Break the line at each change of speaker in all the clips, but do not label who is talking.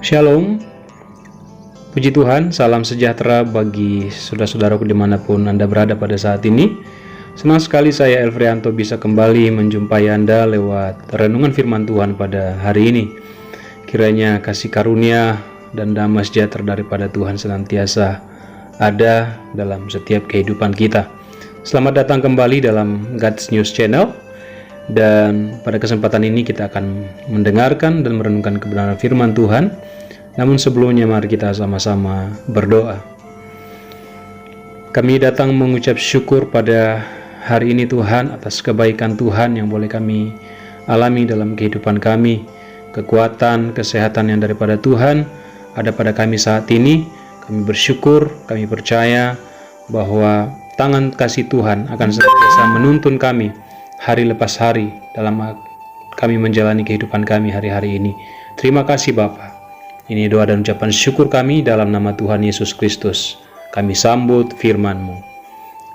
Shalom, puji Tuhan, salam sejahtera bagi saudara-saudaraku dimanapun Anda berada pada saat ini. Senang sekali saya Elfrianto bisa kembali menjumpai Anda lewat renungan firman Tuhan pada hari ini. Kiranya kasih karunia dan damai sejahtera daripada Tuhan senantiasa ada dalam setiap kehidupan kita. Selamat datang kembali dalam God's News Channel. Dan pada kesempatan ini kita akan mendengarkan dan merenungkan kebenaran firman Tuhan. Namun sebelumnya mari kita sama-sama berdoa. Kami datang mengucap syukur pada hari ini Tuhan atas kebaikan Tuhan yang boleh kami alami dalam kehidupan kami. Kekuatan, kesehatan yang daripada Tuhan ada pada kami saat ini. Kami bersyukur, kami percaya bahwa tangan kasih Tuhan akan senantiasa menuntun kami hari lepas hari dalam kami menjalani kehidupan kami hari-hari ini. Terima kasih Bapa. Ini doa dan ucapan syukur kami dalam nama Tuhan Yesus Kristus. Kami sambut firman-Mu.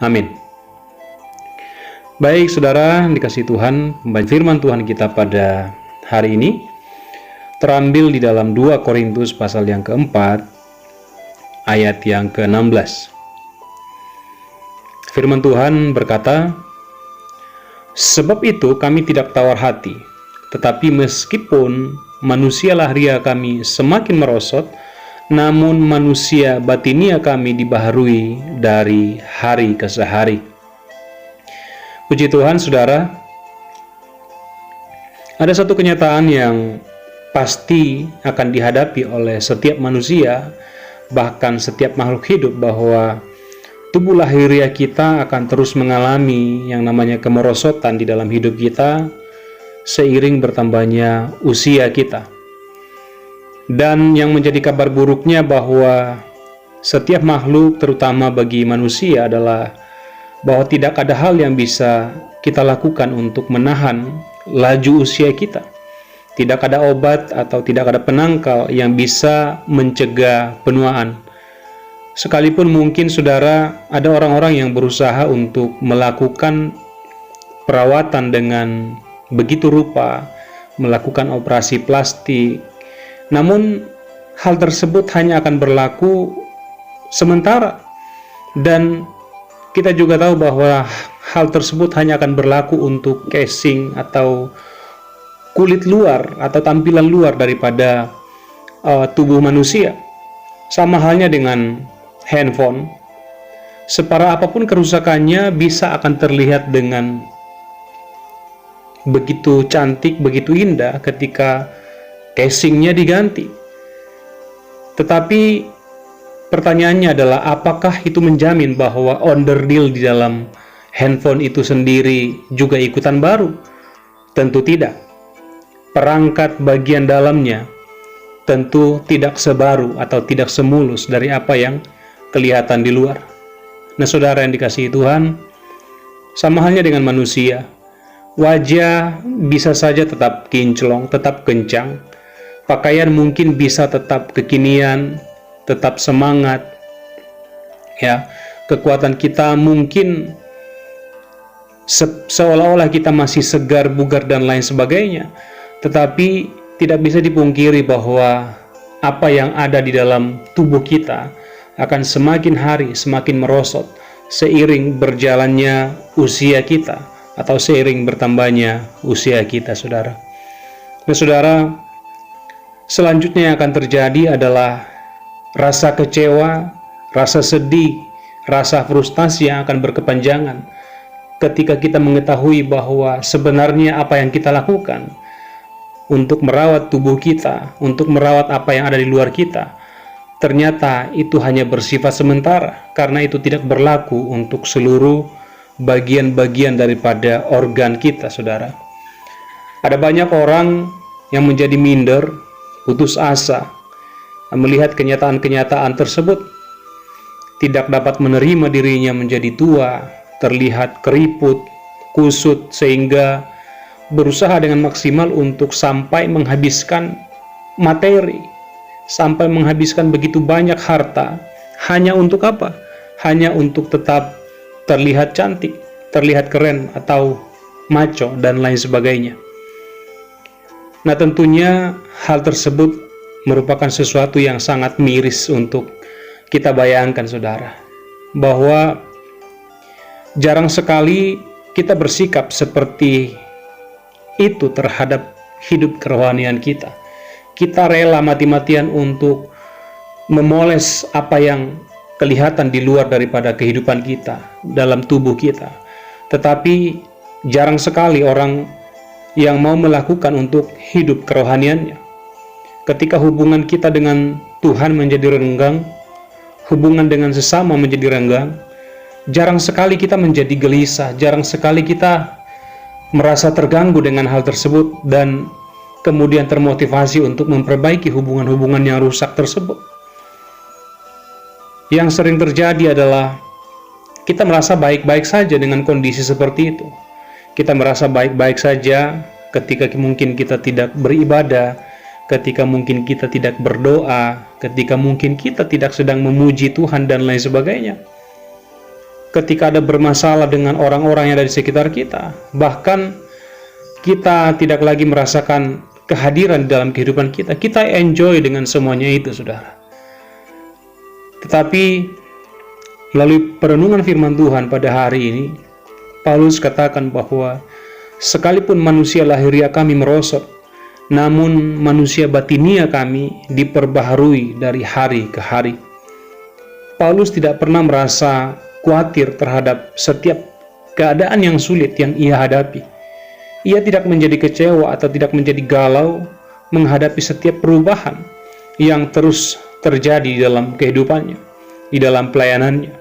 Amin. Baik saudara, dikasih Tuhan, pembacaan firman Tuhan kita pada hari ini terambil di dalam 2 Korintus pasal yang keempat, ayat yang ke-16. Firman Tuhan berkata, "Sebab itu kami tidak tawar hati, tetapi meskipun manusia lahiriah kami semakin merosot, namun manusia batinia kami dibaharui dari hari ke hari." Puji Tuhan saudara, ada satu kenyataan yang pasti akan dihadapi oleh setiap manusia, bahkan setiap makhluk hidup, bahwa tubuh lahiriah kita akan terus mengalami yang namanya kemerosotan di dalam hidup kita seiring bertambahnya usia kita. Dan yang menjadi kabar buruknya bahwa setiap makhluk, terutama bagi manusia, adalah bahwa tidak ada hal yang bisa kita lakukan untuk menahan laju usia kita. Tidak ada obat atau tidak ada penangkal yang bisa mencegah penuaan. Sekalipun mungkin saudara, ada orang-orang yang berusaha untuk melakukan perawatan dengan begitu rupa, melakukan operasi plastik, namun hal tersebut hanya akan berlaku sementara. Dan kita juga tahu bahwa hal tersebut hanya akan berlaku untuk casing atau kulit luar atau tampilan luar daripada tubuh manusia. Sama halnya dengan handphone, separah apapun kerusakannya bisa akan terlihat dengan begitu cantik, begitu indah ketika casingnya diganti. Tetapi pertanyaannya adalah, apakah itu menjamin bahwa onderdil di dalam handphone itu sendiri juga ikutan baru? Tentu tidak. Perangkat bagian dalamnya tentu tidak sebaru atau tidak semulus dari apa yang kelihatan di luar. Nah saudara yang dikasihi Tuhan, sama halnya dengan manusia, wajah bisa saja tetap kinclong, tetap kencang, pakaian mungkin bisa tetap kekinian, tetap semangat, ya, kekuatan kita mungkin seolah-olah kita masih segar, bugar dan lain sebagainya. Tetapi tidak bisa dipungkiri bahwa apa yang ada di dalam tubuh kita akan semakin hari semakin merosot seiring berjalannya usia kita atau seiring bertambahnya usia kita, saudara. Nah, saudara, selanjutnya yang akan terjadi adalah rasa kecewa, rasa sedih, rasa frustasi yang akan berkepanjangan ketika kita mengetahui bahwa sebenarnya apa yang kita lakukan untuk merawat tubuh kita, untuk merawat apa yang ada di luar kita, ternyata itu hanya bersifat sementara, karena itu tidak berlaku untuk seluruh bagian-bagian daripada organ kita, saudara. Ada banyak orang yang menjadi minder, putus asa, melihat kenyataan-kenyataan tersebut, tidak dapat menerima dirinya menjadi tua, terlihat keriput, kusut, sehingga berusaha dengan maksimal untuk sampai menghabiskan materi, sampai menghabiskan begitu banyak harta, hanya untuk apa? Hanya untuk tetap terlihat cantik, terlihat keren, atau maco, dan lain sebagainya. Nah tentunya hal tersebut merupakan sesuatu yang sangat miris untuk kita bayangkan, saudara, bahwa jarang sekali kita bersikap seperti itu terhadap hidup kerohanian kita. Kita rela mati-matian untuk memoles apa yang kelihatan di luar daripada kehidupan kita, dalam tubuh kita. Tetapi jarang sekali orang yang mau melakukan untuk hidup kerohaniannya. Ketika hubungan kita dengan Tuhan menjadi renggang, hubungan dengan sesama menjadi renggang, jarang sekali kita menjadi gelisah, jarang sekali kita merasa terganggu dengan hal tersebut dan kemudian termotivasi untuk memperbaiki hubungan-hubungan yang rusak tersebut. Yang sering terjadi adalah kita merasa baik-baik saja dengan kondisi seperti itu. Kita merasa baik-baik saja ketika mungkin kita tidak beribadah, ketika mungkin kita tidak berdoa, ketika mungkin kita tidak sedang memuji Tuhan dan lain sebagainya. Ketika ada bermasalah dengan orang-orang yang ada di sekitar kita, bahkan kita tidak lagi merasakan kehadiran dalam kehidupan kita, kita enjoy dengan semuanya itu, saudara. Tetapi melalui perenungan firman Tuhan pada hari ini, Paulus katakan bahwa sekalipun manusia lahiriah kami merosot, namun manusia batinia kami diperbaharui dari hari ke hari. Paulus tidak pernah merasa khawatir terhadap setiap keadaan yang sulit yang ia hadapi. Ia tidak menjadi kecewa atau tidak menjadi galau menghadapi setiap perubahan yang terus terjadi di dalam kehidupannya, di dalam pelayanannya.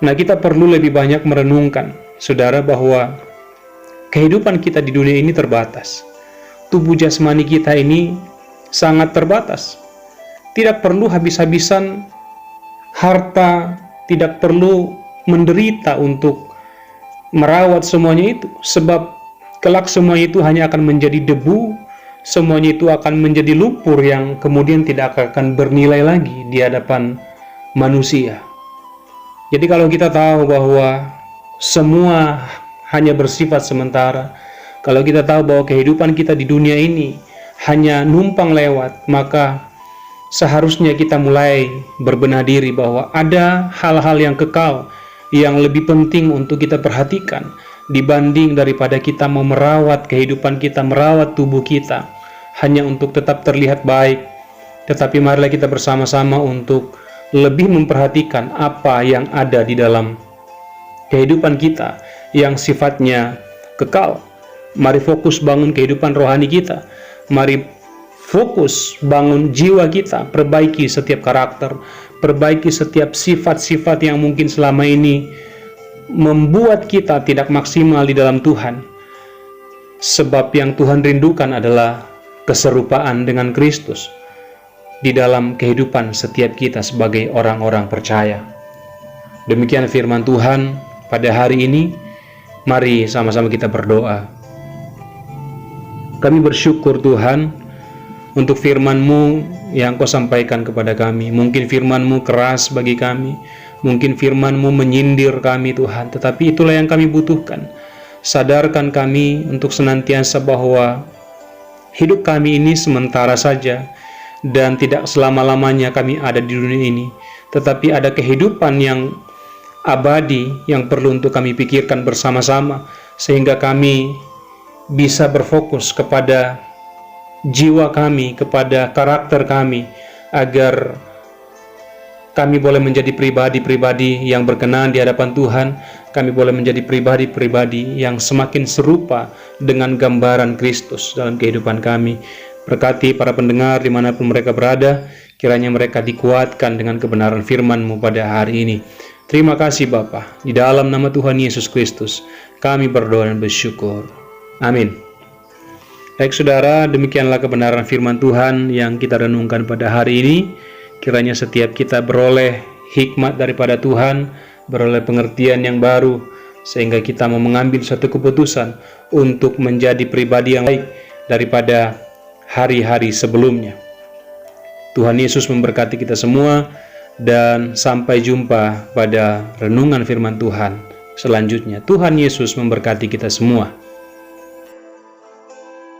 Nah, kita perlu lebih banyak merenungkan, saudara, bahwa kehidupan kita di dunia ini terbatas. Tubuh jasmani kita ini sangat terbatas. Tidak perlu habis-habisan harta, tidak perlu menderita untuk merawat semuanya itu, sebab kelak semuanya itu hanya akan menjadi debu, semuanya itu akan menjadi lumpur yang kemudian tidak akan bernilai lagi di hadapan manusia. Jadi kalau kita tahu bahwa semua hanya bersifat sementara, kalau kita tahu bahwa kehidupan kita di dunia ini hanya numpang lewat, maka seharusnya kita mulai berbenah diri bahwa ada hal-hal yang kekal, yang lebih penting untuk kita perhatikan dibanding daripada kita mau merawat kehidupan kita, merawat tubuh kita hanya untuk tetap terlihat baik. Tetapi marilah kita bersama-sama untuk lebih memperhatikan apa yang ada di dalam kehidupan kita yang sifatnya kekal. Mari fokus bangun kehidupan rohani kita. Mari fokus bangun jiwa kita, perbaiki setiap karakter, perbaiki setiap sifat-sifat yang mungkin selama ini membuat kita tidak maksimal di dalam Tuhan. Sebab yang Tuhan rindukan adalah keserupaan dengan Kristus di dalam kehidupan setiap kita sebagai orang-orang percaya. Demikian firman Tuhan pada hari ini. Mari sama-sama kita berdoa. Kami bersyukur Tuhan untuk firman-Mu yang Kau sampaikan kepada kami. Mungkin firman-Mu keras bagi kami, mungkin firman-Mu menyindir kami Tuhan, tetapi itulah yang kami butuhkan. Sadarkan kami untuk senantiasa bahwa hidup kami ini sementara saja dan tidak selama-lamanya kami ada di dunia ini, tetapi ada kehidupan yang abadi yang perlu untuk kami pikirkan bersama-sama, sehingga kami bisa berfokus kepada jiwa kami, kepada karakter kami, agar kami boleh menjadi pribadi-pribadi yang berkenan di hadapan Tuhan. Kami boleh menjadi pribadi-pribadi yang semakin serupa dengan gambaran Kristus dalam kehidupan kami. Berkati para pendengar dimanapun mereka berada, kiranya mereka dikuatkan dengan kebenaran firman-Mu pada hari ini. Terima kasih Bapa, di dalam nama Tuhan Yesus Kristus kami berdoa dan bersyukur. Amin. Baik saudara, demikianlah kebenaran firman Tuhan yang kita renungkan pada hari ini. Kiranya setiap kita beroleh hikmat daripada Tuhan, beroleh pengertian yang baru, sehingga kita mau mengambil satu keputusan untuk menjadi pribadi yang baik daripada hari-hari sebelumnya. Tuhan Yesus memberkati kita semua, dan sampai jumpa pada renungan firman Tuhan selanjutnya. Tuhan Yesus memberkati kita semua.